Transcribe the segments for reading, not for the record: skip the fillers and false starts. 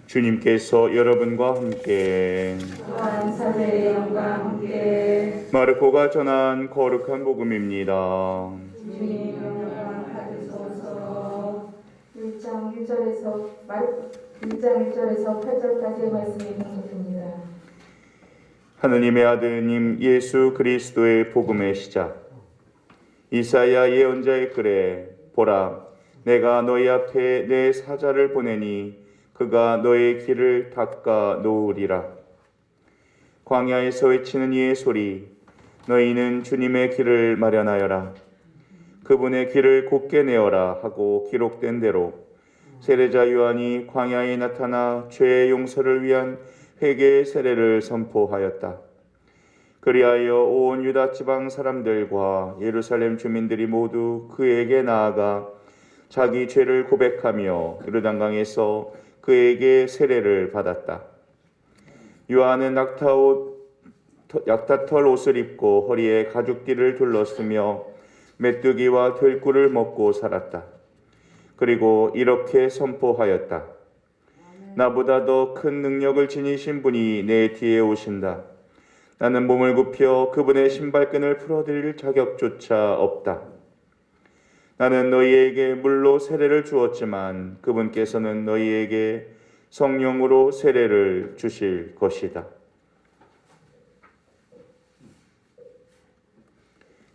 주님께서 여러분과 함께 또한 사제의 영과 함께 마르코가 전한 거룩한 복음입니다. 주님 영광 받으소서. 1장 1절에서 8절까지의 말씀이 봉독됩니다. 하느님의 아드님 예수 그리스도의 복음의 시작. 이사야 예언자의 글에 보라, 내가 너희 앞에 내 사자를 보내니 그가 너의 길을 닦아 놓으리라. 광야에서 외치는 이의 소리, 너희는 주님의 길을 마련하여라. 그분의 길을 곧게 내어라 하고 기록된 대로 세례자 요한이 광야에 나타나 죄의 용서를 위한 회개의 세례를 선포하였다. 그리하여 온 유다 지방 사람들과 예루살렘 주민들이 모두 그에게 나아가 자기 죄를 고백하며 요르단강에서 그에게 세례를 받았다. 요한은 약타털 옷을 입고 허리에 가죽띠를 둘렀으며 메뚜기와 들꿀을 먹고 살았다. 그리고 이렇게 선포하였다. 나보다 더 큰 능력을 지니신 분이 내 뒤에 오신다. 나는 몸을 굽혀 그분의 신발끈을 풀어드릴 자격조차 없다. 나는 너희에게 물로 세례를 주었지만 그분께서는 너희에게 성령으로 세례를 주실 것이다.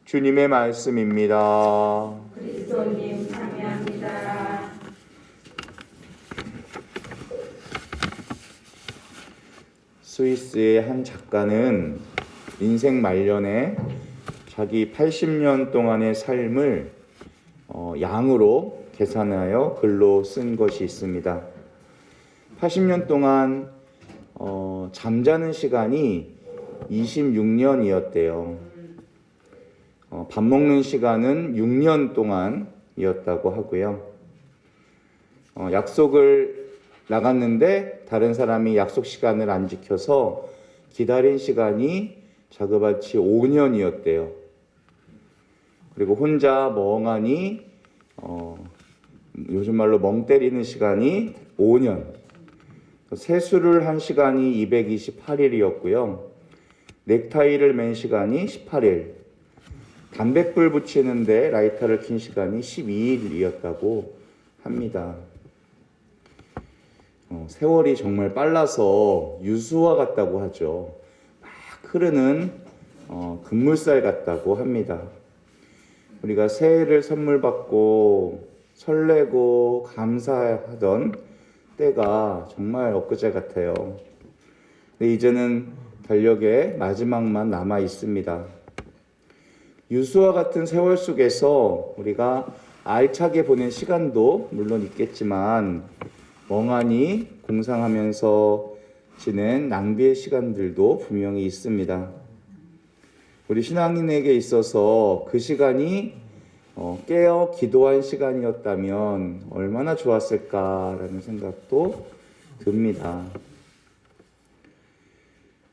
주님의 말씀입니다. 그리스도님 찬양합니다. 스위스의 한 작가는 인생 말년에 자기 80년 동안의 삶을 양으로 계산하여 글로 쓴 것이 있습니다. 80년 동안 잠자는 시간이 26년이었대요. 밥 먹는 시간은 6년 동안이었다고 하고요. 약속을 나갔는데 다른 사람이 약속 시간을 안 지켜서 기다린 시간이 자그마치 5년이었대요. 그리고 혼자 멍하니 요즘 말로 멍 때리는 시간이 5년. 세수를 한 시간이 228일이었고요. 넥타이를 맨 시간이 18일. 담뱃불 붙이는데 라이터를 킨 시간이 12일이었다고 합니다. 세월이 정말 빨라서 유수와 같다고 하죠. 막 흐르는 급물살 같다고 합니다. 우리가 새해를 선물 받고 설레고 감사하던 때가 정말 엊그제 같아요. 근데 이제는 달력의 마지막만 남아 있습니다. 유수와 같은 세월 속에서 우리가 알차게 보낸 시간도 물론 있겠지만 멍하니 공상하면서 지낸 낭비의 시간들도 분명히 있습니다. 우리 신앙인에게 있어서 그 시간이 깨어 기도한 시간이었다면 얼마나 좋았을까라는 생각도 듭니다.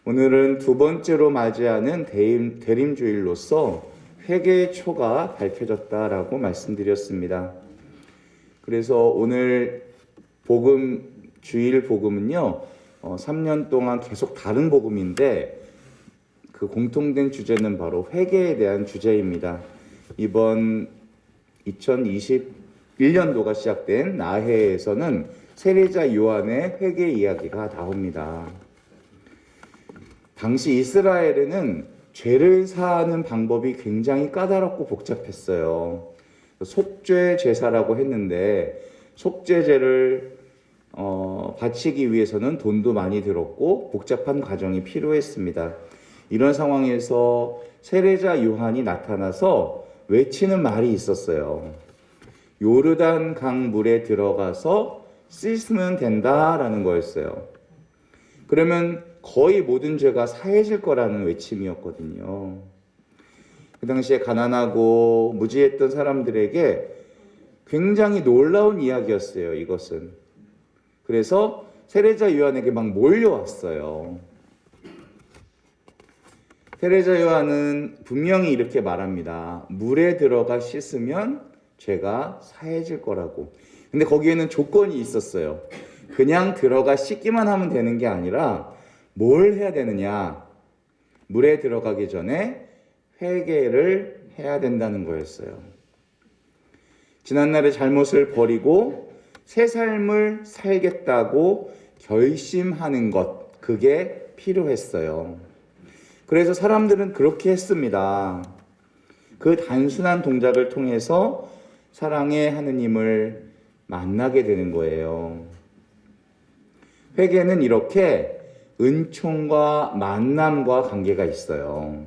오늘은 두 번째로 맞이하는 대림주일로서 회개의 초가 밝혀졌다라고 말씀드렸습니다. 그래서 오늘 주일 복음은요, 3년 동안 계속 다른 복음인데 그 공통된 주제는 바로 회개에 대한 주제입니다. 이번 2021년도가 시작된 나해에서는 세례자 요한의 회개 이야기가 나옵니다. 당시 이스라엘에는 죄를 사하는 방법이 굉장히 까다롭고 복잡했어요. 속죄 제사라고 했는데 속죄제를 바치기 위해서는 돈도 많이 들었고 복잡한 과정이 필요했습니다. 이런 상황에서 세례자 요한이 나타나서 외치는 말이 있었어요. 요르단 강 물에 들어가서 씻으면 된다라는 거였어요. 그러면 거의 모든 죄가 사해질 거라는 외침이었거든요. 그 당시에 가난하고 무지했던 사람들에게 굉장히 놀라운 이야기였어요, 이것은. 그래서 세례자 요한에게 막 몰려왔어요. 세례자 요한은 분명히 이렇게 말합니다. 물에 들어가 씻으면 죄가 사해질 거라고. 근데 거기에는 조건이 있었어요. 그냥 들어가 씻기만 하면 되는 게 아니라 뭘 해야 되느냐? 물에 들어가기 전에 회개를 해야 된다는 거였어요. 지난날의 잘못을 버리고 새 삶을 살겠다고 결심하는 것, 그게 필요했어요. 그래서 사람들은 그렇게 했습니다. 그 단순한 동작을 통해서 사랑의 하느님을 만나게 되는 거예요. 회개는 이렇게 은총과 만남과 관계가 있어요.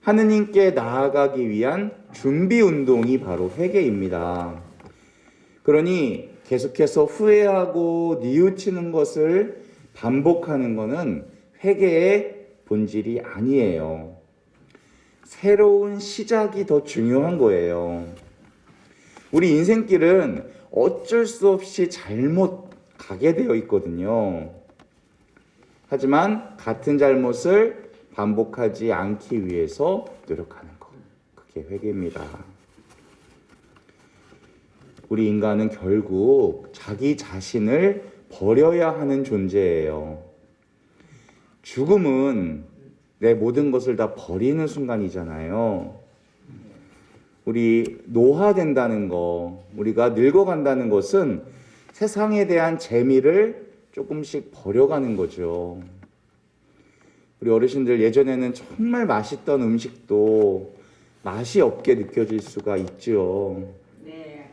하느님께 나아가기 위한 준비 운동이 바로 회개입니다. 그러니 계속해서 후회하고 뉘우치는 것을 반복하는 것은 회개의 본질이 아니에요. 새로운 시작이 더 중요한 거예요. 우리 인생길은 어쩔 수 없이 잘못 가게 되어 있거든요. 하지만 같은 잘못을 반복하지 않기 위해서 노력하는 것, 그게 회개입니다. 우리 인간은 결국 자기 자신을 버려야 하는 존재예요. 죽음은 내 모든 것을 다 버리는 순간이잖아요. 우리 노화된다는 거, 우리가 늙어간다는 것은 세상에 대한 재미를 조금씩 버려가는 거죠. 우리 어르신들 예전에는 정말 맛있던 음식도 맛이 없게 느껴질 수가 있죠. 네.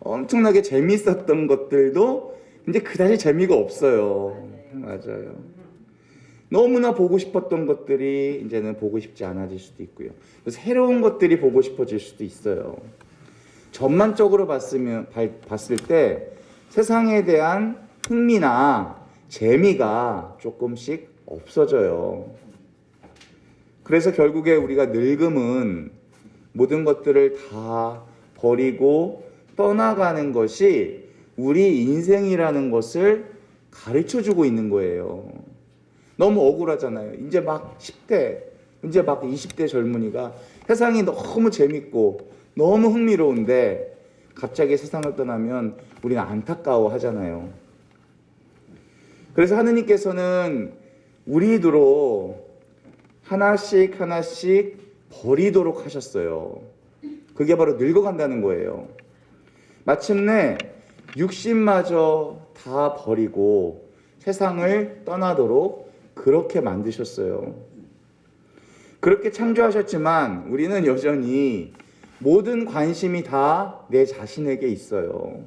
엄청나게 재밌었던 것들도 이제 그다지 재미가 없어요. 맞아요. 너무나 보고 싶었던 것들이 이제는 보고 싶지 않아질 수도 있고요. 새로운 것들이 보고 싶어질 수도 있어요. 전반적으로 봤을 때 세상에 대한 흥미나 재미가 조금씩 없어져요. 그래서 결국에 우리가 늙음은 모든 것들을 다 버리고 떠나가는 것이 우리 인생이라는 것을 가르쳐주고 있는 거예요. 너무 억울하잖아요. 이제 막 10대, 이제 막 20대 젊은이가 세상이 너무 재밌고 너무 흥미로운데 갑자기 세상을 떠나면 우리는 안타까워 하잖아요. 그래서 하느님께서는 우리들로 하나씩 버리도록 하셨어요. 그게 바로 늙어간다는 거예요. 마침내 육신마저 다 버리고 세상을 떠나도록 그렇게 만드셨어요. 그렇게 창조하셨지만 우리는 여전히 모든 관심이 다 내 자신에게 있어요.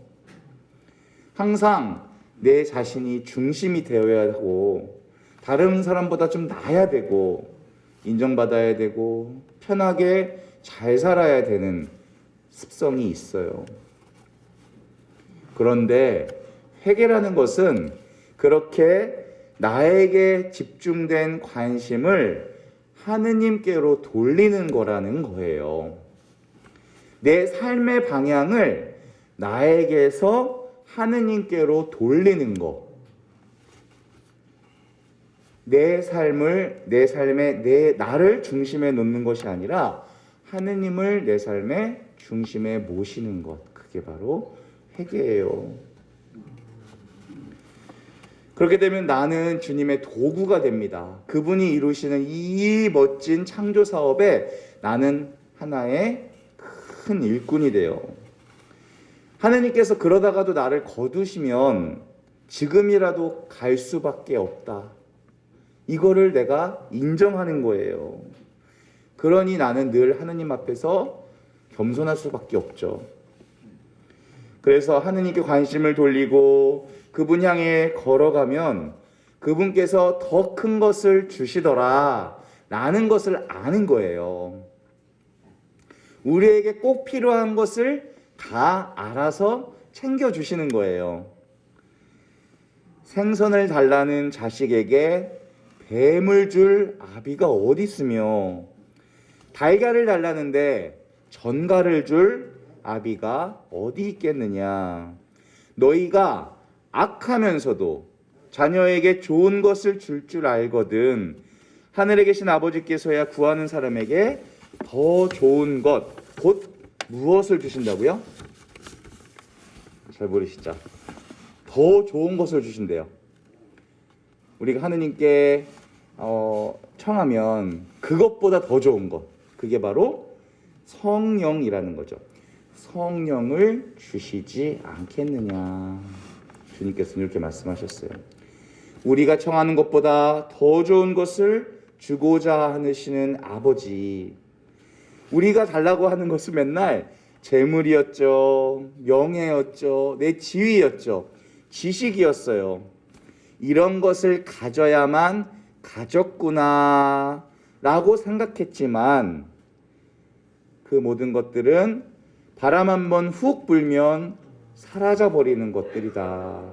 항상 내 자신이 중심이 되어야 하고 다른 사람보다 좀 나아야 되고 인정받아야 되고 편하게 잘 살아야 되는 습성이 있어요. 그런데 회개라는 것은 그렇게 나에게 집중된 관심을 하느님께로 돌리는 거라는 거예요. 내 삶의 방향을 나에게서 하느님께로 돌리는 거. 내 삶에 나를 중심에 놓는 것이 아니라 하느님을 내 삶의 중심에 모시는 것. 그게 바로 회개예요. 그렇게 되면 나는 주님의 도구가 됩니다. 그분이 이루시는 이 멋진 창조 사업에 나는 하나의 큰 일꾼이 돼요. 하느님께서 그러다가도 나를 거두시면 지금이라도 갈 수밖에 없다. 이거를 내가 인정하는 거예요. 그러니 나는 늘 하느님 앞에서 겸손할 수밖에 없죠. 그래서 하느님께 관심을 돌리고 그분 향해 걸어가면 그분께서 더 큰 것을 주시더라 라는 것을 아는 거예요. 우리에게 꼭 필요한 것을 다 알아서 챙겨주시는 거예요. 생선을 달라는 자식에게 뱀을 줄 아비가 어디 있으며 달걀을 달라는데 전갈을 줄 아비가 어디 있겠느냐. 너희가 악하면서도 자녀에게 좋은 것을 줄 알거든 하늘에 계신 아버지께서야 구하는 사람에게 더 좋은 것 곧 무엇을 주신다고요? 잘 모르시죠? 더 좋은 것을 주신대요. 우리가 하느님께 청하면 그것보다 더 좋은 것, 그게 바로 성령이라는 거죠. 성령을 주시지 않겠느냐. 주님께서는 이렇게 말씀하셨어요. 우리가 청하는 것보다 더 좋은 것을 주고자 하시는 아버지. 우리가 달라고 하는 것은 맨날 재물이었죠, 명예였죠, 내 지위였죠, 지식이었어요. 이런 것을 가져야만 가졌구나 라고 생각했지만 그 모든 것들은 바람 한번 훅 불면 사라져버리는 것들이다.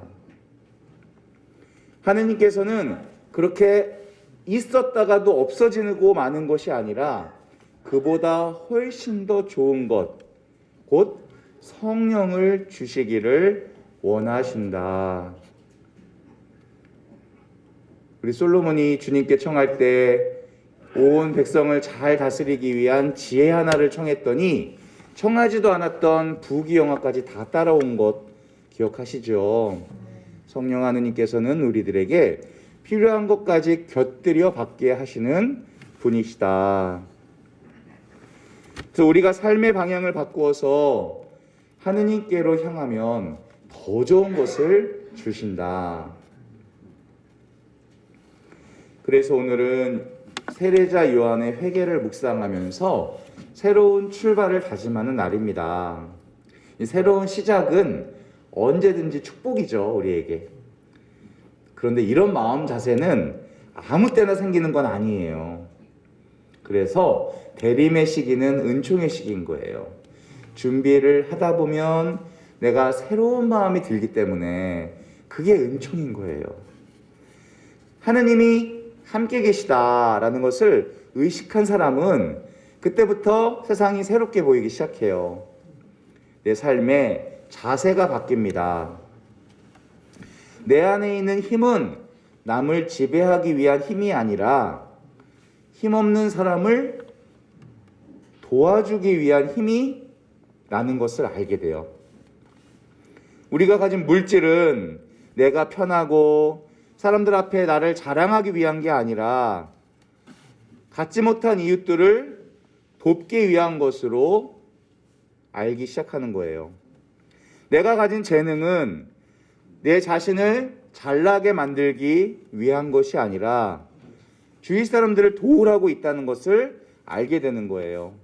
하느님께서는 그렇게 있었다가도 없어지고 마는 것이 아니라 그보다 훨씬 더 좋은 것, 곧 성령을 주시기를 원하신다. 우리 솔로몬이 주님께 청할 때 온 백성을 잘 다스리기 위한 지혜 하나를 청했더니 청하지도 않았던 부귀영화까지 다 따라온 것 기억하시죠? 성령 하느님께서는 우리들에게 필요한 것까지 곁들여 받게 하시는 분이시다. 그래서 우리가 삶의 방향을 바꾸어서 하느님께로 향하면 더 좋은 것을 주신다. 그래서 오늘은 세례자 요한의 회개를 묵상하면서 새로운 출발을 다짐하는 날입니다. 이 새로운 시작은 언제든지 축복이죠, 우리에게. 그런데 이런 마음 자세는 아무 때나 생기는 건 아니에요. 그래서 대림의 시기는 은총의 시기인 거예요. 준비를 하다 보면 내가 새로운 마음이 들기 때문에 그게 은총인 거예요. 하느님이 함께 계시다라는 것을 의식한 사람은 그때부터 세상이 새롭게 보이기 시작해요. 내 삶의 자세가 바뀝니다. 내 안에 있는 힘은 남을 지배하기 위한 힘이 아니라 힘없는 사람을 도와주기 위한 힘이 라는 것을 알게 돼요. 우리가 가진 물질은 내가 편하고 사람들 앞에 나를 자랑하기 위한 게 아니라 갖지 못한 이웃들을 돕기 위한 것으로 알기 시작하는 거예요. 내가 가진 재능은 내 자신을 잘나게 만들기 위한 것이 아니라 주위 사람들을 도우라고 있다는 것을 알게 되는 거예요.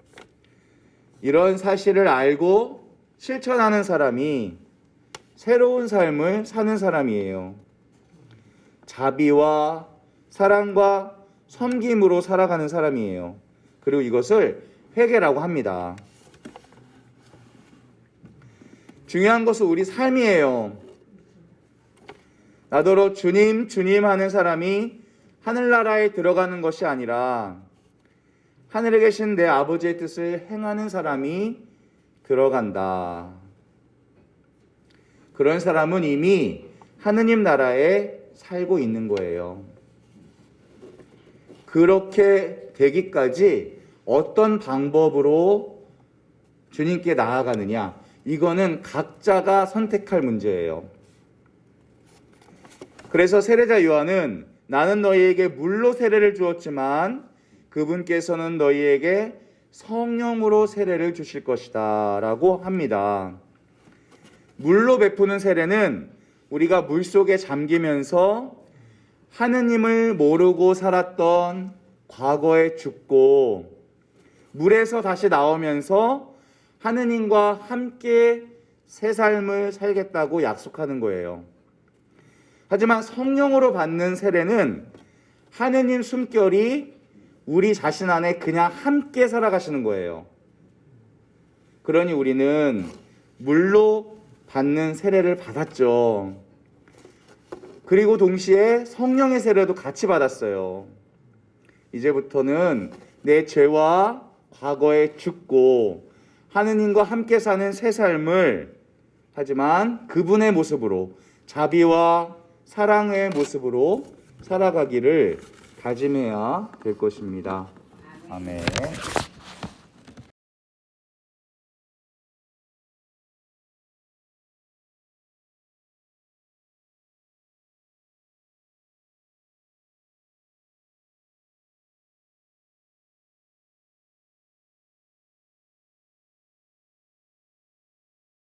이런 사실을 알고 실천하는 사람이 새로운 삶을 사는 사람이에요. 자비와 사랑과 섬김으로 살아가는 사람이에요. 그리고 이것을 회개라고 합니다. 중요한 것은 우리 삶이에요. 나더러 주님, 주님 하는 사람이 하늘나라에 들어가는 것이 아니라 하늘에 계신 내 아버지의 뜻을 행하는 사람이 들어간다. 그런 사람은 이미 하느님 나라에 살고 있는 거예요. 그렇게 되기까지 어떤 방법으로 주님께 나아가느냐, 이거는 각자가 선택할 문제예요. 그래서 세례자 요한은 나는 너희에게 물로 세례를 주었지만 그분께서는 너희에게 성령으로 세례를 주실 것이다 라고 합니다. 물로 베푸는 세례는 우리가 물속에 잠기면서 하느님을 모르고 살았던 과거에 죽고 물에서 다시 나오면서 하느님과 함께 새 삶을 살겠다고 약속하는 거예요. 하지만 성령으로 받는 세례는 하느님 숨결이 우리 자신 안에 그냥 함께 살아가시는 거예요. 그러니 우리는 물로 받는 세례를 받았죠. 그리고 동시에 성령의 세례도 같이 받았어요. 이제부터는 내 죄와 과거에 죽고 하느님과 함께 사는 새 삶을, 하지만 그분의 모습으로, 자비와 사랑의 모습으로 살아가기를 다짐해야 될 것입니다. 아멘.